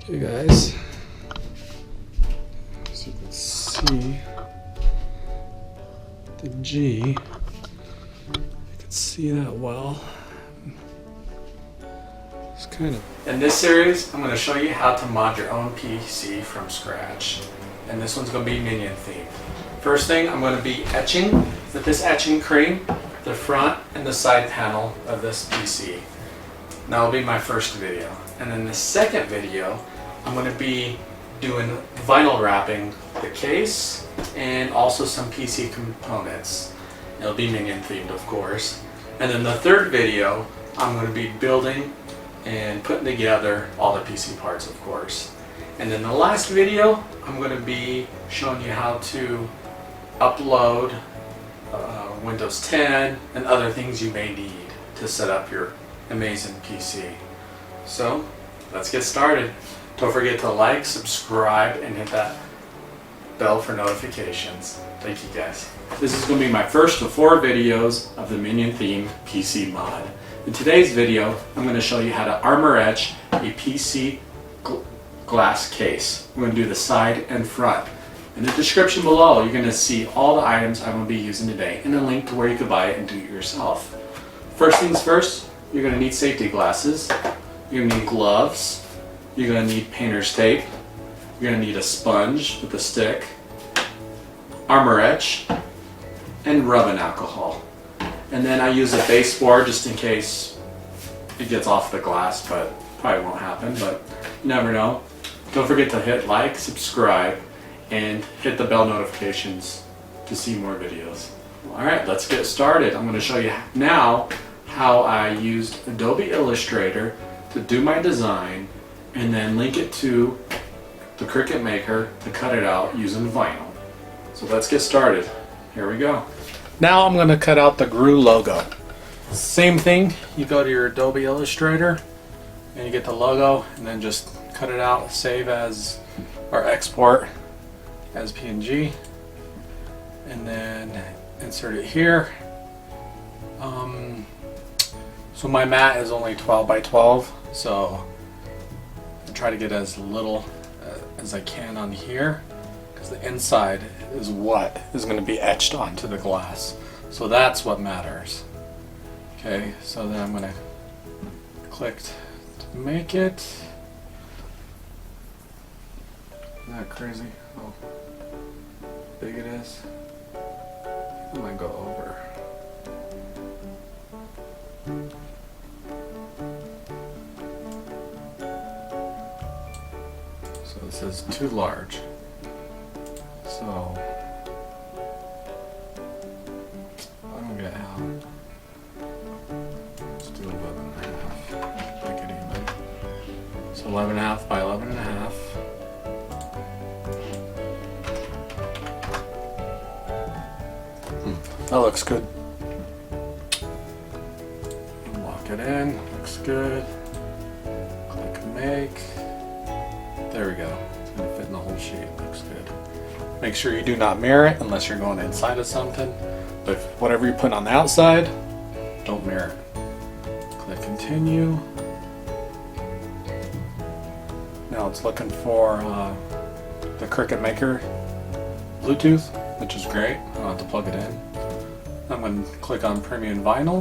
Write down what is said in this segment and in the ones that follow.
Okay guys, as you can see, the G, you can see that well. It's kind of... In this series, I'm going to show you how to mod your own PC from scratch. And this one's going to be Minion themed. First thing, I'm going to be etching with this etching cream, the front and the side panel of this PC. That'll be my first video. And then the second video, I'm going to be doing vinyl wrapping the case and also some PC components. It'll be Minion themed, of course. And then the third video, I'm going to be building and putting together all the PC parts, of course. And then the last video, I'm going to be showing you how to upload Windows 10 and other things you may need to set up your amazing PC. So let's get started. Don't forget to like, subscribe, and hit that bell for notifications. Thank you guys. This is going to be my first of 4 videos of the Minion themed PC mod. In today's video, I'm going to show you how to armor etch a PC glass case. We're going to do the side and front. In the description below, you're going to see all the items I'm going to be using today and a link to where you can buy it and do it yourself. First things first, you're going to need safety glasses, you're going to need gloves, you're going to need painter's tape, you're going to need a sponge with a stick, armor etch, and rubbing alcohol. And then I use a baseboard just in case it gets off the glass, but probably won't happen, but you never know. Don't forget to hit like, subscribe, and hit the bell notifications to see more videos. Alright, let's get started. I'm going to show you now how I used Adobe Illustrator to do my design and then link it to the Cricut Maker to cut it out using vinyl. So let's get started. Here we go. Now I'm going to cut out the GRU logo. Same thing, you go to your Adobe Illustrator and you get the logo and then just cut it out, save as or export as PNG, and then insert it here. So my mat is only 12 by 12, so I try to get as little as I can on here because the inside is what is going to be etched onto the glass. So that's what matters. Okay, so then I'm going to click to make it. Isn't that crazy how big it is? I might go over. So this is too large. So I don't get how. Let's do 11.5. Make it even. So 11.5 by 11.5. That looks good. Lock it in. Looks good. Click make. There we go. It's going to fit in the whole sheet. Looks good. Make sure you do not mirror it unless you're going inside of something. But whatever you put on the outside, don't mirror it. Click continue. Now it's looking for the Cricut Maker Bluetooth, which is great. I don't have to plug it in. I'm going to click on Premium Vinyl.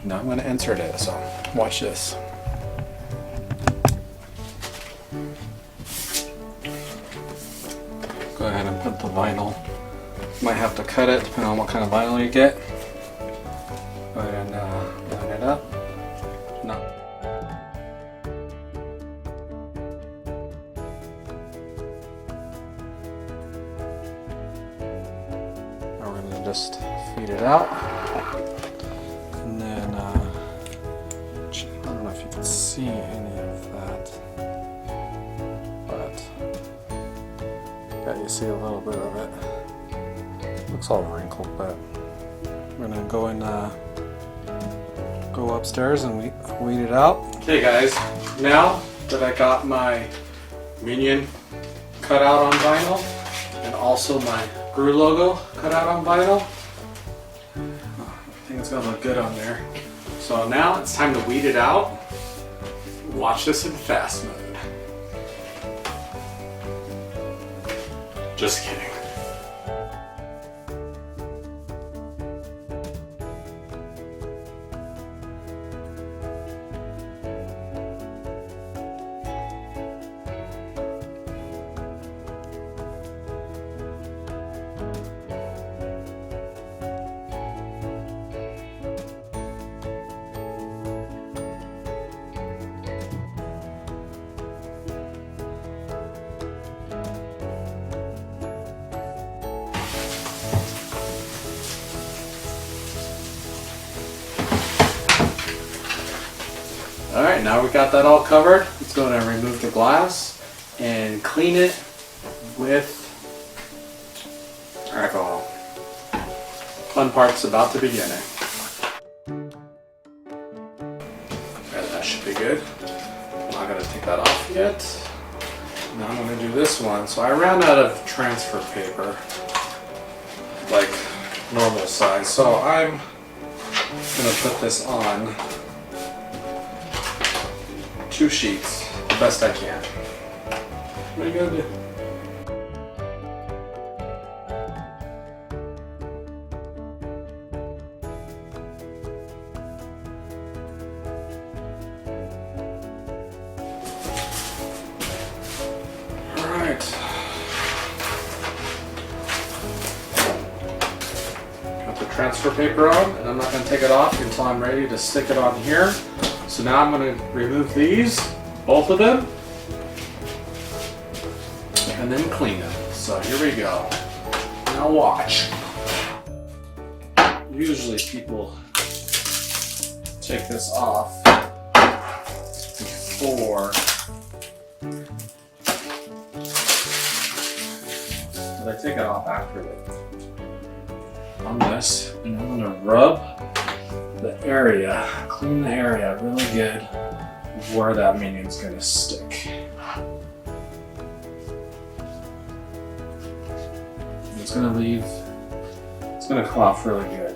Now I'm going to insert it. So watch this. Go ahead and put the vinyl. You might have to cut it depending on what kind of vinyl you get. Go ahead and line it up. No. Now we're going to just feed it out. And then, I don't know if you can see any of that, but yeah, you see a little bit of it. Looks all wrinkled, but we're gonna go and go upstairs and weed it out. Okay guys, now that I got my Minion cut out on vinyl and also my GRU logo cut out on vinyl, I think it's gonna look good on there. So now it's time to weed it out. Watch this in fast mode. Just kidding. All right, now we got that all covered. Let's go and remove the glass and clean it with alcohol. Fun part's about to begin. Okay, that should be good. I'm not gonna take that off yet. Now I'm gonna do this one. So I ran out of transfer paper, like normal size. So I'm gonna put this on 2 sheets, the best I can. What are you gonna do? All right. Got the transfer paper on, and I'm not gonna take it off until I'm ready to stick it on here. So now I'm going to remove these, both of them, and then clean them. So here we go. Now watch. Usually people take this off before, but I take it off after on this, and I'm going to rub the area, clean the area really good where that minion's gonna stick. It's gonna come off really good.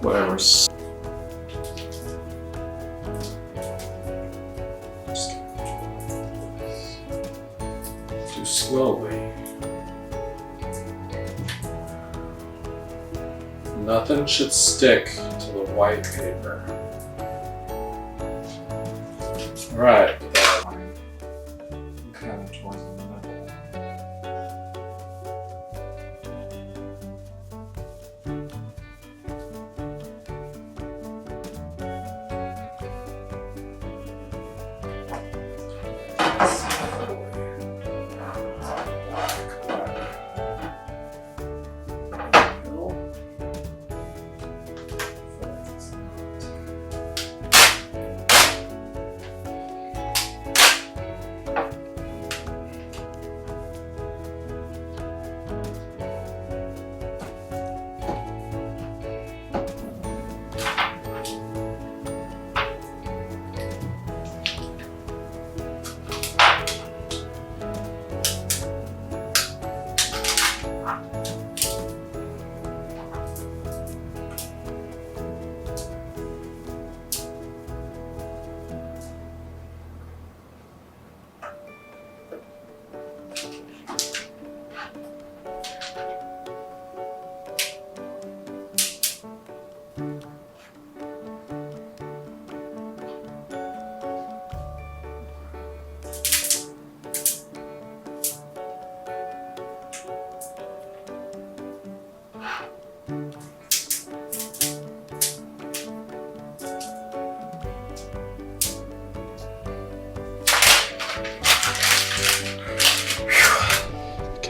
Whatever's. Too slowly. Nothing should stick to the white paper. Right. Kind of towards the middle.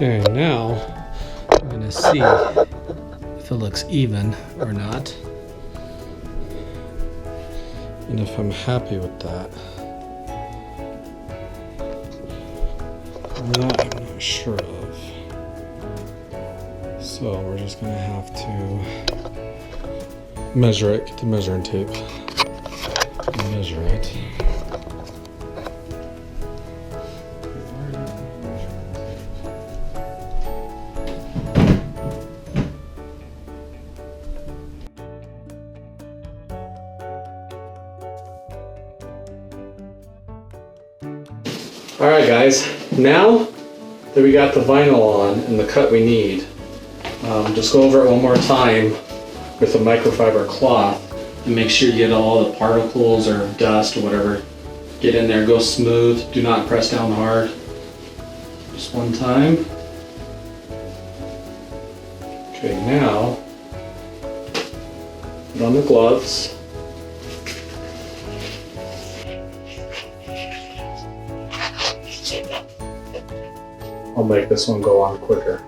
Okay, now I'm going to see if it looks even or not, and if I'm happy with that. That I'm not sure of. So we're just going to have to measure it, get the measuring tape, and measure it. Alright guys, now that we got the vinyl on and the cut we need, just go over it one more time with a microfiber cloth and make sure you get all the particles or dust or whatever. Get in there, go smooth, do not press down hard. Just one time. Okay, now put on the gloves. I'll make this one go on quicker.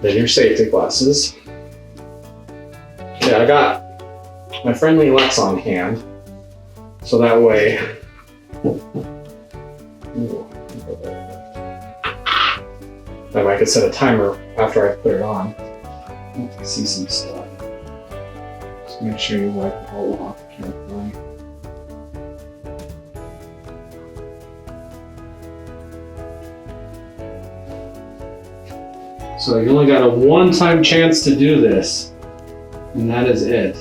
Then your safety glasses. Yeah, I got my friendly Lex on hand, so that way. That way I could set a timer after I put it on. I see some stuff. Just make sure you wipe it all off carefully. So you only got a one-time chance to do this, and that is it.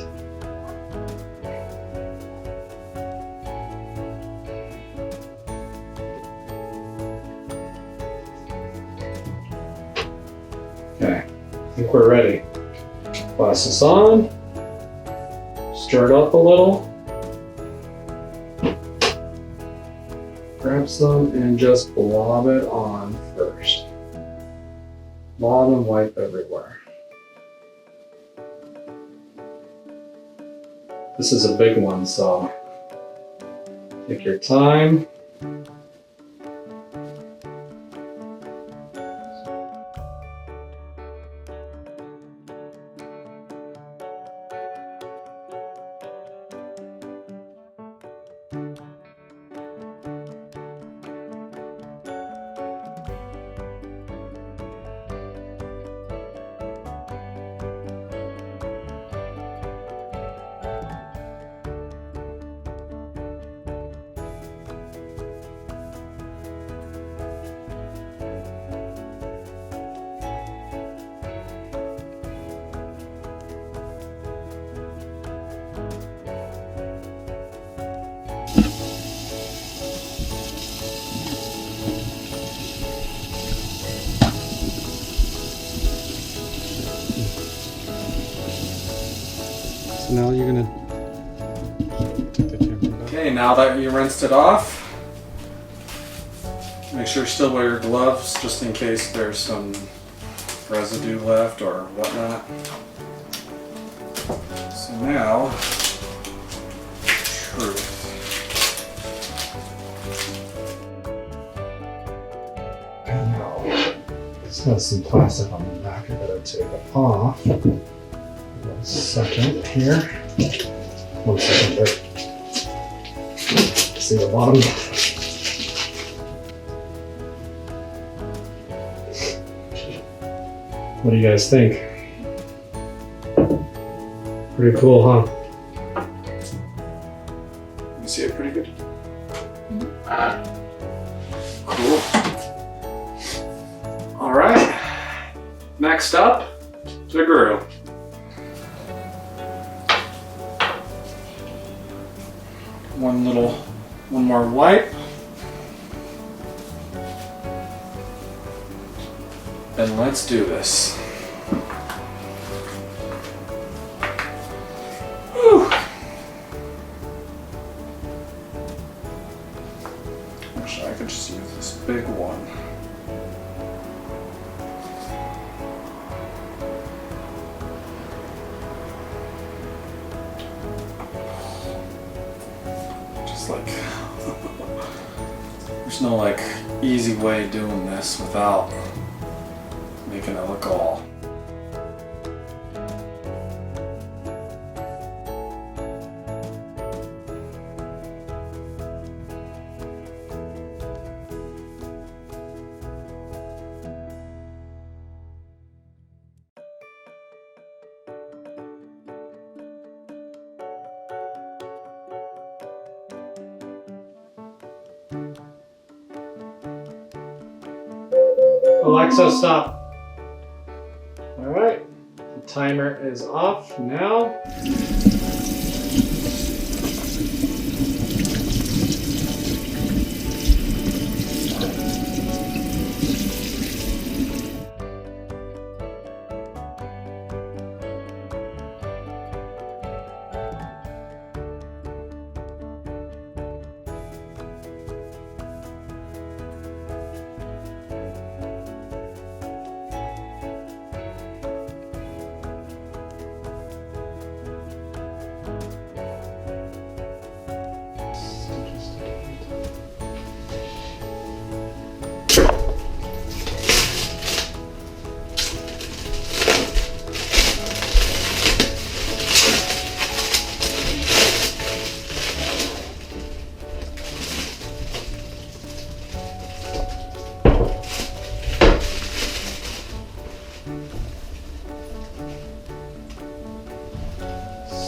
Okay, I think we're ready. Glasses on, stir it up a little, grab some and just blob it on first. Blob and wipe everywhere. This is a big one, so take your time. So now you're gonna take the camera back. Okay, now that you rinsed it off, make sure you still wear your gloves just in case there's some residue left or whatnot. So now, truth. It's got some plastic on the back. I gotta take it off. 1 second here. 1 second there. See the bottom? What do you guys think? Pretty cool, huh? You see it pretty good? Cool. All right. Next up, the glue. One more wipe. And let's do this. Whew. Wish I could just use this big one. Just like, there's no like easy way of doing this without making it look all. Alexa, stop. All right, timer is off now.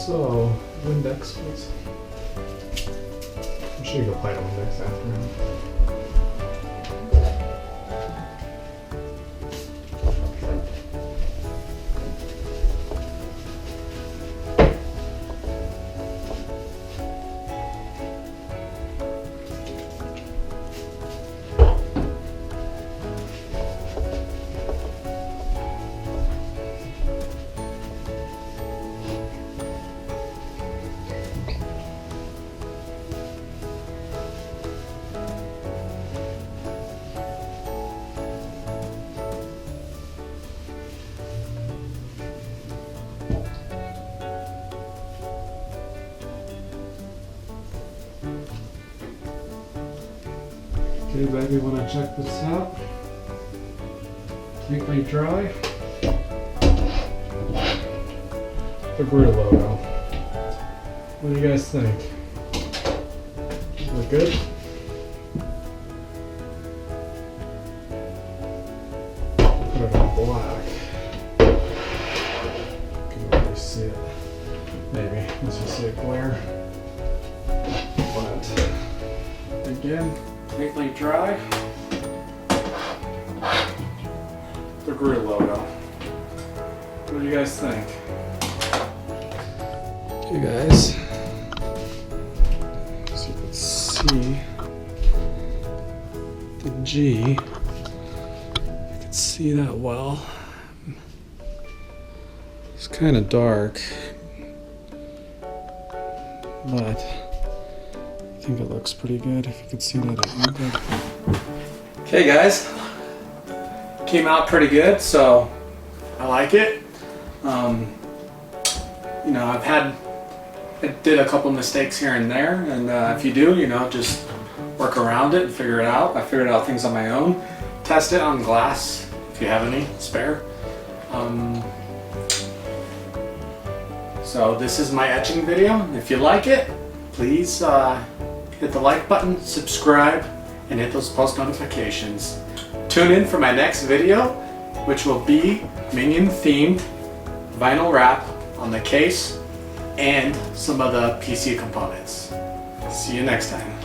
So, Windex, please. I'm sure you can apply the Windex after. Okay, baby, want to check this out? Completely dry. The Brew logo. What do you guys think? Look good? Put it on black. Can really see it. Maybe. Let's just see it glare. But again, completely dry. The Brew logo. What do you guys think? Okay guys, so you can see the G. You can see that well. It's kind of dark, but I think it looks pretty good. If you can see that. Okay guys, came out pretty good, so I like it. You know, I did a couple mistakes here and there, and if you do, you know, just work around it and figure it out. I figured out things on my own. Test it on glass if you have any spare. So this is my etching video. If you like it, please hit the like button, subscribe, and hit those post notifications. Tune in for my next video, which will be Minion themed vinyl wrap on the case and some of the PC components. See you next time.